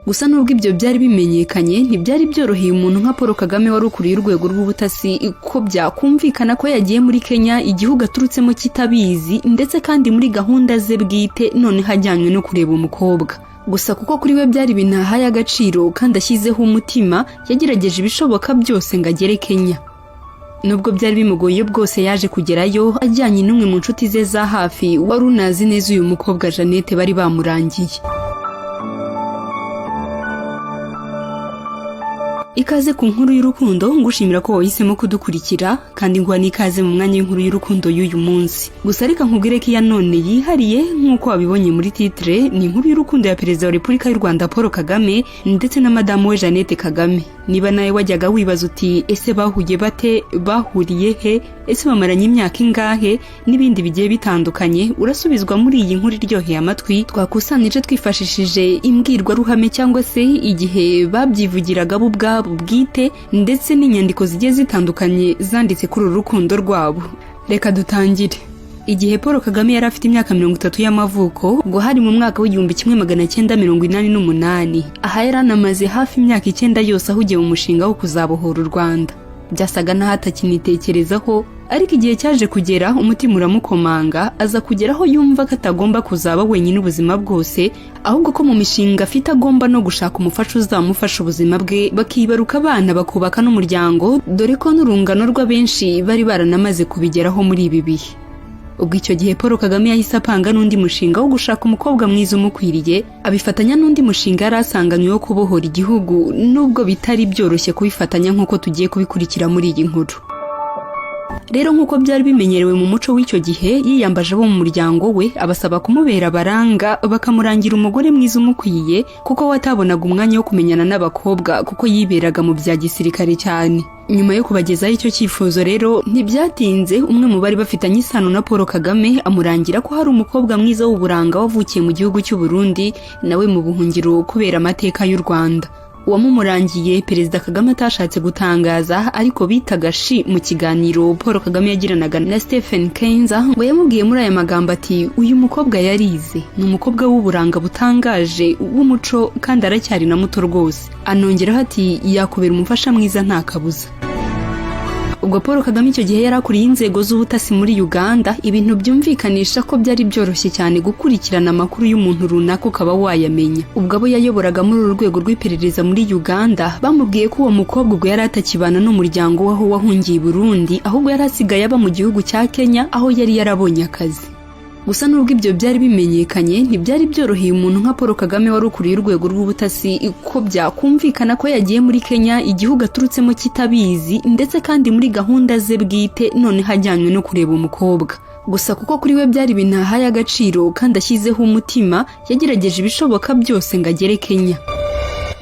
Gusa nubwo ibyo byari bimenyekanye ntibyari byoroheye umuntu nka Paul Kagame wari ukuriye urwego rw'ubutasi ko byakumvikana ko yagiye muri Kenya igihugu aturutsemo kitabizi ndetse kandi muri gahunda ze bwite none hajyanywe no kureba umukobwa. Gusa kuko kuri we byari binahaye agaciro kandi ashyizeho umutima yagerageje ibishoboka byose ngo agere Kenya. Nubwo byari bimugoye bwose yaje kugerayo ajyanye n'umwe mu nshuti ze za hafi wari unazi neza uyu mukobwa Jeannette bari bamurangiye. Ikaze ku nkuru y'urukundo, ngushimira ko wahisemo kudukurikira kandi nguha n'ikaze mu mwanya w'inkuru y'urukundo y'uyu munsi. Gusa reka nkubwire ko iya none yihariye nk'uko wabibonye muri titre, ni inkuru y'urukundo ya Perezida wa Repubulika y'u Rwanda Paul Kagame ndetse na madamu we Jeannette Kagame. Niba nawe wajyaga wibaza uti ese bahuye bate, bahuriye he, ese bamaranye imyaka ingahe n'ibindi bigiye bitandukanye, urasubizwa muri iyi nkuru iryoheye amatwi twakusanije twifashishije imbwirwaruhame cyangwa se igihe babyivugiraga bo ubwabo bwite ndetse n'inyandiko zigiye zitandukanye zanditse kuri uru rukundo rwabo. Reka dutangire. Igihe Paul Kagame yari afite imyaka 30 y'amavuko, ngo hari mu mwaka w'1988, aha yari anamaze hafi imyaka 9 yose ahugiye mu mushinga wo kuzabohora u Rwanda. Byasaga n'ahatakinitekerezaho, ariko igihe cyaje kugera umutima uramukomanga, aza kugeraho yumva ko atagomba kuzaba wenyine ubuzima bwose, ahubwo ko mu mishinga afite agomba no gushaka umufasha uzamufasha ubuzima bwe, bakibaruka abana bakubaka n'umuryango, dore ko n'urungano rw'abenshi bari baranamaze kubigeraho muri ibi bihe. Ubwo icyo gihe Paul Kagame yahise apanga n'undi mushinga wo gushaka umukobwa mwiza umukwiriye, abifatanya n'undi mushinga yari asanganywe wo kubohora igihugu, nubwo bitari byoroshye kubifatanya nk'uko tugiye kubikurikira muri iyi nkuru. Rero nk'uko byari bimenyerewe mu muco w'icyo gihe, yiyambaje abo mu muryango we abasaba kumubera baranga, bakamurangira umugore mwiza umukwiye kuko watabonaga umwanya wo kumenyana n'abakobwa kuko yiberaga mu bya gisirikare cyane. Nyuma yo kubagezaho icyo cyifuzo rero ntibyatinze, umwe mu bari bafitanye isano na Paul Kagame amurangira ko hari umukobwa mwiza w'uburanga wavukiye mu gihugu cy'u Burundi, nawe mu buhungiro kubera amateka y'u Rwanda. Uwamumurangiye Perezida Kagame atashatse gutangaza, ariko bitaga shi mu kiganiro Paul Kagame yagiranaga na Stephen Kenza, ngo yamubwiye muri aya magambo ati uyu mukobwa yarize, ni umukobwa w'uburanga butangaje w'umuco kandi aracyari na muto rwose. Anongeraho ati yakubera umufasha mwiza nta kabuza. Ubwo Paul Kagame icyo gihe yarakuriye inzego z'ubutasi muri Uganda, ibintu byumvikanisha ko byari byoroshye cyane gukurikirana amakuru y'umuntu runaka ukaba wayamenya. Ubwo abo yayoboraga muri uru rwego rw'iperereza muri Uganda bamubwiye ko uwo mukobwa ubwo yari atakibana n'umuryango waho wahungiye i Burundi, ahubwo yari asigaye aba mu gihugu cya Kenya aho yari yarabonye akazi. Gusa nubwo ibyo byari bimenyekanye ntibyari byoroheye umuntu nka Paul Kagame wari ukuriye urwego rw'ubutasi ko byakumvikana ko yagiye muri Kenya igihugu aturutsemo kitabizi ndetse kandi muri gahunda ze bwite none hajyanywe no kureba umukobwa. Gusa kuko kuri we byari binahaye agaciro kandi ashyizeho umutima yagerageje ibishoboka byose ngo agere Kenya.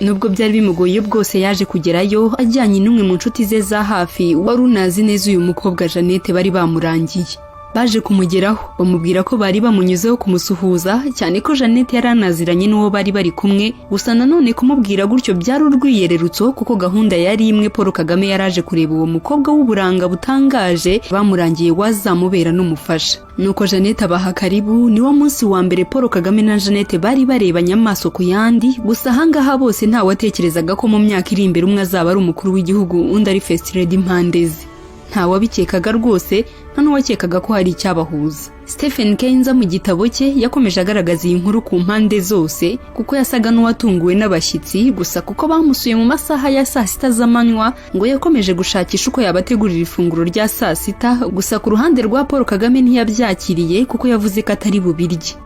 Nubwo byari bimugoye bwose yaje kugerayo ajyanye n'umwe mu nshuti ze za hafi wari unazi neza uyu mukobwa Jeannette bari bamurangiye. Baje kumugeraho bamubwira ko bari bamunyuzeho kumusuhuza, cyane ko Jeannette yari anaziranye n'uwo bari bari kumwe. Gusa nanone kumubwira gutyo byari urwiyererutso kuko gahunda yari imwe, Paul Kagame yaraje kureba uwo mukobwa w'uburanga butangaje bamurangiye wazamubera n'umufasha. Nuko Jeannette abaha karibu. Niwo munsi wa mbere Paul Kagame na Jeannette bari barebanye amaso ku yandi, gusa ahangaha bose nta watekerezaga ko mu myaka iri imbere umwe azaba ari umukuru w'igihugu undi ari first lady impande ze. Nta wabikekaga rwose, nta n'uwakekaga ko hari icyabahuza. Stephen Kenza mu gitabo cye yakomeje agaragaza iyi nkuru ku mpande zose kuko yasaga n'uwatunguwe n'abashyitsi, gusa kuko bamusuye mu masaha ya saa sita z'amanywa ngo yakomeje gushakisha uko yabategurira ifunguro rya saa sita. Gusa ku ruhande rwa Paul Kagame ntiyabyakiriye kuko yavuze ko atari bubirye.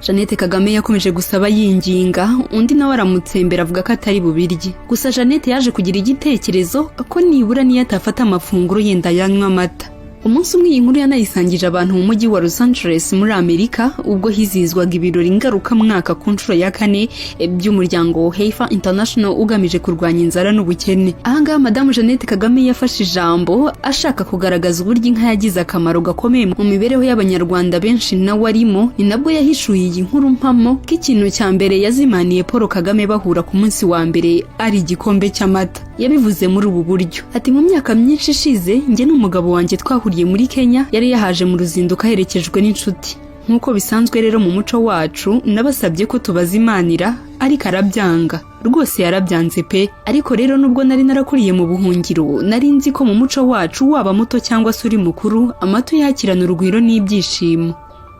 Jeannette Kagame yakomeje gusaba yinginga, undi nawe aramutsembera avuga ko atari bubirye. Gusa Jeannette yaje kugira igitekerezo ko nibura niyo atafata amafunguro yenda yanywa amata. Umunsi umwe iyi nkuru yanayisangije abantu mu mujyi wa Los Angeles muri Amerika, ubwo hizizwaga ibirori ngarukamwaka ku nshuro ya 4 by'umuryango Heifer International ugamije kurwanya inzara n'ubukene. Ahangaha Madamu Jeannette Kagame yafashe ijambo ashaka kugaragaza uburyo inka yagize akamaro gakomeye mu mibereho y'abanyarwanda benshi nawe arimo. Ni nabwo yahishuye iyi nkuru mpamo ko ikintu cya mbere yazimaniye Paul Kagame bahura ku munsi wa mbere ari igikombe cy'amata. Yabivuze muri ubu buryo ati mu myaka myinshi ishize njye n'umugabo wanjye twahuriye muri Kenya, yari yahaje mu ruzinduko aherekejwe n'inshuti. nk'uko bisanzwe rero mu muco wacu nabasabye ko tubazimanira ariko arabyanga rwose yarabyanze pe. Ariko rero nubwo nari narakuriye mu buhungiro nari nzi ko mu muco wacu waba muto cyangwa se uri mukuru amato yakirana urugwiro n'ibyishimo.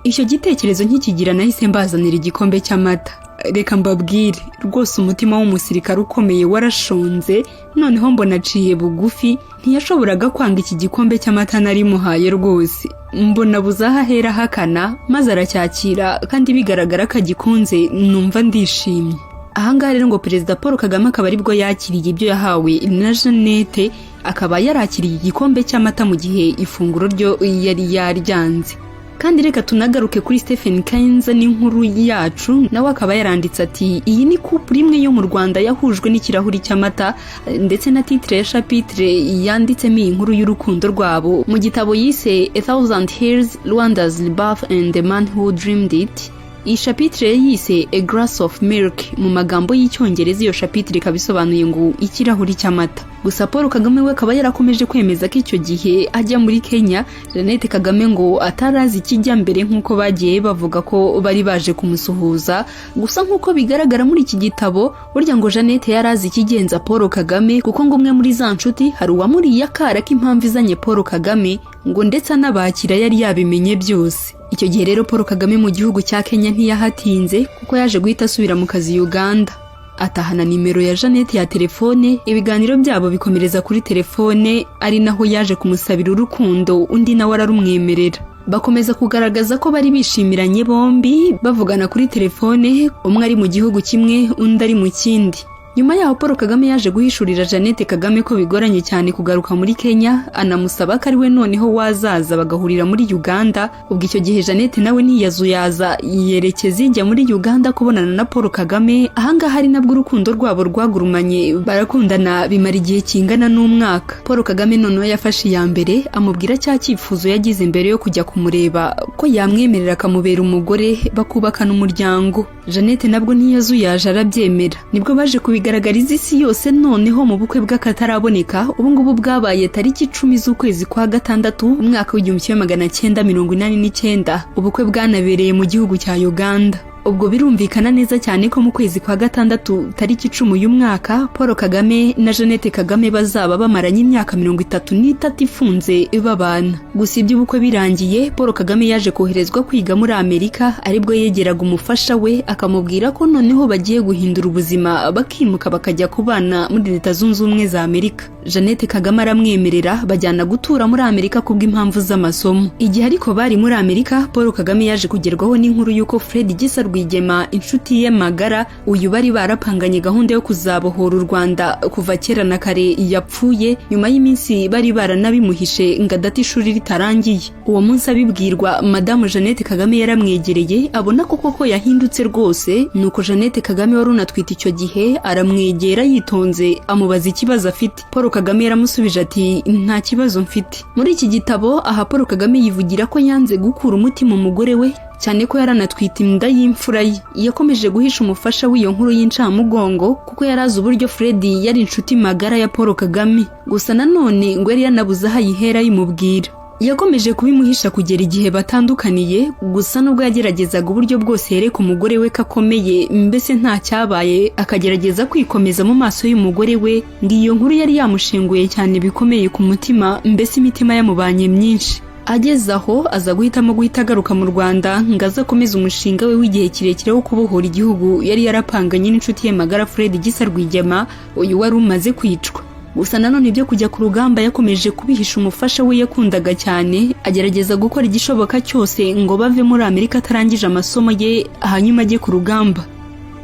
Icyo gitekerezo nkikigira nahise mbazanira igikombe cy'amata. Reka mbabwire rwose umutima w'umusirikare ukomeye warashonze, noneho mbona aciye bugufi ntiyashoboraga kwanga iki gikombe cy'amata nari muhaye rwose. Mbona buzaha hera hakana maze aracyakira kandi bigaragara ko agikunze, numva ndishimye. Ahangaha rero ngo Perezida Paul Kagame akaba aribwo yakiriye ibyo yahawe na Jeannette, akaba yarakiriye igikombe cy'amata mu gihe ifunguro ryo yari yaryanze. Kandi reka tunagaruke kuri Stephen Kainza n'inkuru yacu, nawe akaba yaranditse ati iyi ni couple imwe yo mu Rwanda yahujwe n'ikirahuri cy'amata, ndetse na titre ya chapitre yanditsemo iyi nkuru y'urukundo rwabo mu gitabo yise A Thousand Years Rwanda's Rebirth and the Man Who Dreamed It. Iyi chapitre yise A Glass of Milk, mu magambo y'icyongereza iyo chapitre kabisobanuye ngo ikirahuri cy'amata. Gusa Paul Kagame we akaba yarakomeje kwemeza ko icyo gihe ajya muri Kenya Jeannette Kagame ngo atarazi ikijya mbere nk'uko bagiye bavuga ko bari baje kumusuhuza. Gusa nk'uko bigaragara muri iki gitabo burya ngo Jeannette yarazi ikigenza Paul Kagame, kuko ngo umwe muri za nshuti hari uwamuriye akara k'impamvu izanye Paul Kagame, ngo ndetse anabakira yari yabimenye byose. Icyo gihe rero Paul Kagame mu gihugu cya Kenya ntiyahatinze kuko yaje guhita asubira mu kazi Uganda. Atahana nimero ya Jeannette ya telefone, ibiganiro byabo bikomereza kuri telefone, ari naho yaje kumusabira urukundo undi nawe ararumwemerera. Bakomeza kugaragaza ko bari bishimiranye bombi, bavugana kuri telefone, umwe ari mu gihugu kimwe undi ari mu kindi. Nyuma yaho Paul Kagame yaje guhishurira Jeannette Kagame ko bigoranye cyane kugaruka muri Kenya, anamusaba ko ari we noneho wazaza bagahurira muri Uganda. Ubwo icyo gihe Jeannette nawe ntiyazuyaza yerekeza ijya muri Uganda kubonana na Paul Kagame. Ahangaha hari nabwo urukundo rwabo rwagurumanye, barakundana bimara igihe kingana n'umwaka. Paul Kagame noneho yafashe iya mbere amubwira cya cyifuzo yagize mbere yo kujya kumureba ko yamwemerera akamubera umugore bakubakana umuryango. Jeannette nabwo ntiyazuyaje arabyemera. Nibwo baje kubigaragariza isi yose noneho mu bukwe bw'akataraboneka. Ubu ngubu bwabaye tariki 10 z'ukwezi kwa gatandatu umwaka w'1989. Ubukwe bwanabereye mu gihugu cya Uganda. Ubwo birumvikana neza cyane ko mu kwezi kwa gatandatu tariki 10 y'umwaka Paul Kagame na Jeannette Kagame bazaba bamaranye imyaka 33 ifunze babana. Gusa ibyo ubukwe birangiye Paul Kagame yaje koherezwa kwiga muri Amerika, aribwo yegeraga umufasha we akamubwira ko noneho bagiye guhindura ubuzima bakimuka bakajya kubana muri Leta Zunze Ubumwe za Amerika. Jeannette Kagame aramwemerera bajyana gutura muri Amerika kubw'impamvu z'amasomo. Igihe ariko bari muri Amerika Paul Kagame yaje kugerwaho n'inkuru y'uko Fred Gisa Rwigema inshuti ye magara, uyu bari barapanganye gahunda yo kuzabohora u Rwanda kuva kera na kare, yapfuye nyuma y'iminsi bari baranabimuhishe ngadati ishuri ritarangiye. Uwo munsi abibwirwa Madame Jeannette Kagame yaramwegereye abona ko koko yahindutse rwose. Nuko Jeannette Kagame wari unatwite icyo gihe aramwegera yitonze amubaza ikibazo afite. Paul Kagame yaramusubije ati nta kibazo mfite. Muri iki gitabo aha Paul Kagame yivugira ko yanze gukura umutima umugore we, cyane ko yaranatwita inda y'imfura ye. Yakomeje guhisha umufasha w'iyo nkuru y'incamugongo kuko yarazi uburyo Fred yari inshuti magara ya Paul Kagame. Gusa nanone ngo yari yanabuze aho ayihera yimubwira. Yakomeje kubimuhisha kugera igihe batandukaniye. Gusa nubwo yageragezaga uburyo bwose yereka umugore we kakomeye mbese nta cyabaye, akagerageza kwikomeza mu maso y'umugore we, ngiyo nkuru yari yamushinguye cyane bikomeye ku mutima, mbese imitima yamubanye myinshi. Ageze aho aza guhitamo agaruka mu Rwanda ngaza akomeza umushinga we w'igihe kirekire wo kubohora igihugu yari yarapanganye n'inshuti ye magara Fred Gisa Rwigema, uyu wari umaze kwicwa. Gusa nanone ibyo kujya ku rugamba yakomeje kubihisha umufasha we yakundaga cyane, agerageza gukora igishoboka cyose ngo bave muri Amerika atarangije amasomo ye hanyuma ajye ku rugamba.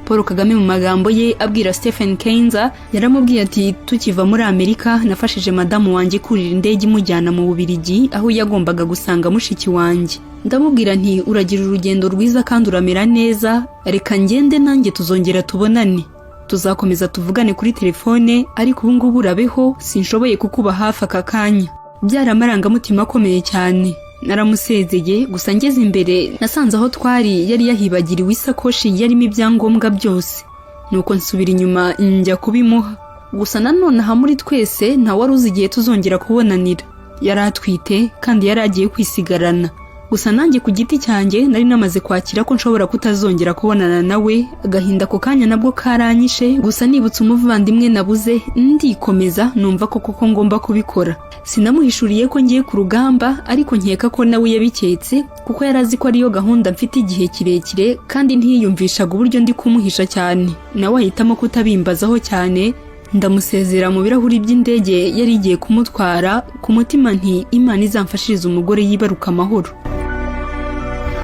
Paul Kagame mu magambo ye abwira Stephen Kainza yaramubwiye ati tukiva muri Amerika nafashije madamu wanjye kurira indege imujyana mu Bubiligi aho yagombaga gusanga mushiki wanjye. Ndamubwira nti uragira urugendo rwiza kandi uramera neza, reka ngende nanjye tuzongera tubonane. Tuzakomeza tuvugane kuri telefone, ariko ubu ngubu urabeho sinshoboye kukuba hafi aka kanya. Byaramarangamutima akomeye cyane. Naramusezeye, gusa ngeze imbere nasanze aho twari yari yahibagiriwe isakoshi yarimo ibyangombwa byose. Nuko nsubira inyuma njya kubimuha. Gusa nanone aha muri twese nta wari uzi igihe tuzongera kubonanira. Yari atwite kandi yari agiye kwisigarana. gusa nanjye ku giti cyanjye nari namaze kwakira ko nshobora kutazongera kubonana nawe. Agahinda ko kanya nabwo karanyishe, gusa nibutse umuvandimwe nabuze ndikomeza numva ko koko ngomba kubikora. Sinamuhishuriye ko ngiye ku rugamba, ariko nkeka ko nawe yabiketse kuko yarazi ko ariyo gahunda mfite igihe kirekire kandi ntiyiyumvishaga uburyo ndi kumuhisha cyane. Nawe ahitamo kutabimbazaho cyane. Ndamusezera mu birahuri by'indege yari igiye kumutwara, ku mutima nti Imana izamfashiriza umugore yibaruka amahoro.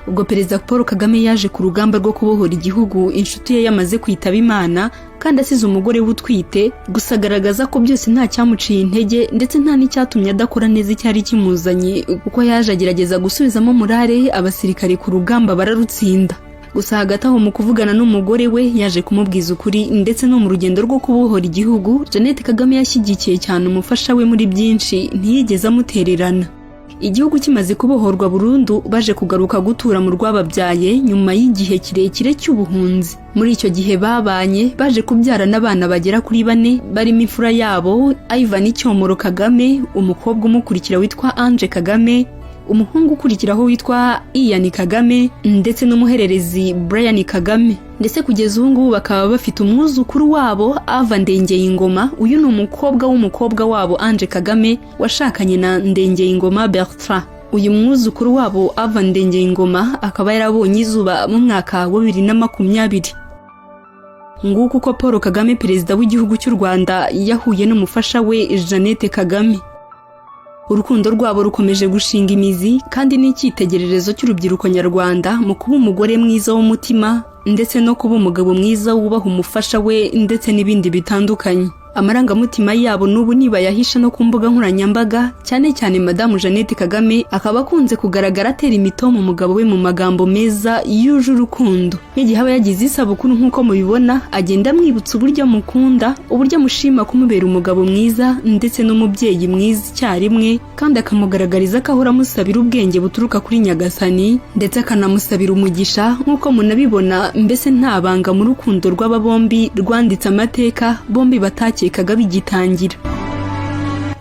Ubwo Perezida Paul Kagame yaje ku rugamba rwo kubohora igihugu, inshuti ye yamaze kwitaba Imana kandi asize umugore we utwite, gusa agaragaza ko byose nta cyamuciye intege ndetse nta n'icyatumye adakora neza icyari kimuzanye, kuko yaje agerageza gusubizamo morale abasirikare ku rugamba bararutsinda. Gusa hagati aho mu kuvugana n'umugore we yaje kumubwiza ukuri, ndetse no mu rugendo rwo kubohora igihugu Jeannette Kagame yashyigikiye cyane umufasha we muri byinshi, ntiyigeze amutererana. Igihugu kimaze kubohorwa burundu baje kugaruka gutura mu rwababyaye nyuma y'igihe kirekire cy'ubuhunzi. Muri icyo gihe babanye baje kubyarana abana bagera kuri 4 barimo imfura yabo Ivan Cyomoro Kagame, umukobwa umukurikira witwa Ange Kagame, umuhungu ukurikiraho witwa Ian Kagame ndetse n'umuhererezi Brian Kagame. Ndetse kugeza ubu ngubu bakaba bafite umwuzukuru wabo Ava Ndengeyingoma. Uyu ni umukobwa w'umukobwa wabo Ange Kagame washakanye na Ndengeyingoma Bertrand. Uyu mwuzukuru wabo Ava Ndengeyingoma akaba yarabonye izuba mu mwaka wa 2020. Nguko uko Paul Kagame perezida w'igihugu cy'u Rwanda yahuye n'umufasha we Jeannette Kagame. Urukundo rwabo rukomeje gushinga imizi kandi n'icyitegererezo cy'urubyiruko nyarwanda mu kuba umugore mwiza w'umutima ndetse no kuba umugabo mwiza wubaha umufasha we ndetse n'ibindi bitandukanye. Amarangamutima yabo n'ubu nibayahisha no ku mbuga nkoranyambaga, cyane cyane Madamu Jeannette Kagame akaba akunze kugaragara atera imitoma umugabo we mu magambo meza yuje urukundo. Nk'igihe aba yagize isabukuru nk'uko mubibona, agenda amwibutsa uburyo amukunda, uburyo amushima kumubera umugabo mwiza ndetse n'umubyeyi mwiza icyarimwe, kandi akamugaragariza ko ahora amusabira ubwenge buturuka kuri Nyagasani ndetse akanamusabira umugisha. Nk'uko munabibona, mbese nta banga mu rukundo rw'aba bombi rwanditse amateka, bombi batakekaga bigitangira.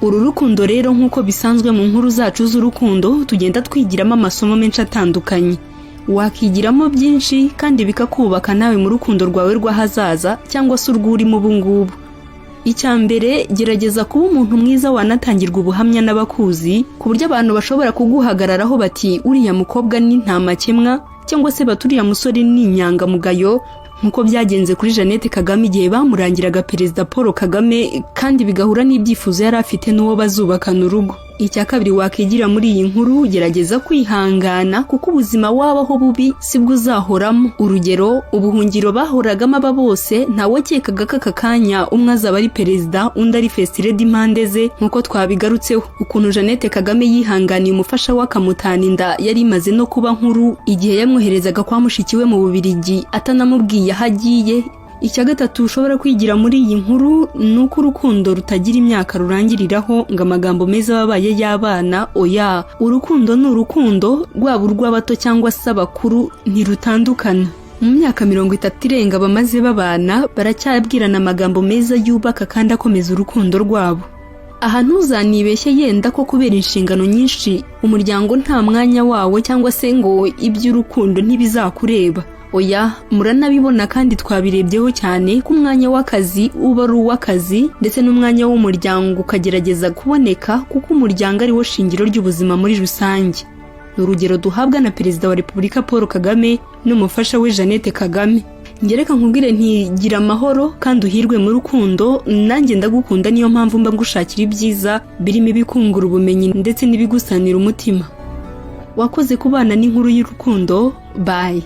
Uru rukundo rero nk'uko bisanzwe mu nkuru zacu z'urukundo tugenda twigiramo amasomo menshi atandukanye. Wakigiramo byinshi kandi bikakubaka nawe mu rukundo rwawe rw'ahazaza cyangwa se urw'urimo ubu ngubu. Icyambere, gerageza kuba umuntu mwiza wanatangirwa ubuhamya n'abakuzi, ku buryo abantu bashobora kuguhagararaho bati uriya mukobwa ni nta makemwa, cyangwa se baturiya musore ni inyangamugayo, nk'uko byagenze kuri Jeannette Kagame igihe bamurangiraga Perezida Paul Kagame, kandi bigahura n'ibyifuzo yari afite n'uwo bazubakana urugo. Icya kabiri wakigira muri iyi nkuru, gerageza kwihangana kuko ubuzima wabaho bubi sibwo uzahoramo. Urugero, ubuhungiro bahoragamo aba bose ntawakekaga ko aka kanya umwe azaba ari perezida undi ari first lady impande ze, nk'uko twabigarutseho. Ukuntu Jeannette Kagame yihanganiye umufasha we akamutana inda yari imaze no kuba nkuru igihe yamwoherezaga kwa mushiki we mu Bubiligi atanamubwiye aho agiye. Icya gatatu ushobora kwigira muri iyi nkuru ni uko urukundo rutagira imyaka rurangiriraho ngo amagambo meza babaye y'abana. Oya, urukundo ni urukundo, rwaba urw'abato cyangwa se abakuru ntirutandukana. Mu myaka 30 irenga bamaze babana, baracyabwirana amagambo meza yubaka kandi akomeza urukundo rwabo. Aha ntuzanibeshye yenda ko kubera inshingano nyinshi umuryango nta mwanya wawe cyangwa se ngo iby'urukundo ntibizakureba. Oya, muranabibona kandi twabirebyeho cyane ko umwanya w'akazi uba ari uw'akazi ndetse n'umwanya w'umuryango ukagerageza kuboneka, kuko umuryango ari wo shingiro ry'ubuzima muri rusange. Urugero duhabwa na Perezida wa Repubulika Paul Kagame n'umufasha we Jeannette Kagame. Ngereka nkubwire ntigira amahoro kandi uhirwe mu rukundo, nanjye ndagukunda, niyo mpamvu mba ngushakira ibyiza birimo ibikungura ubumenyi ndetse n'ibigusanira umutima. Wakoze kubana n'inkuru y'urukundo. Bye.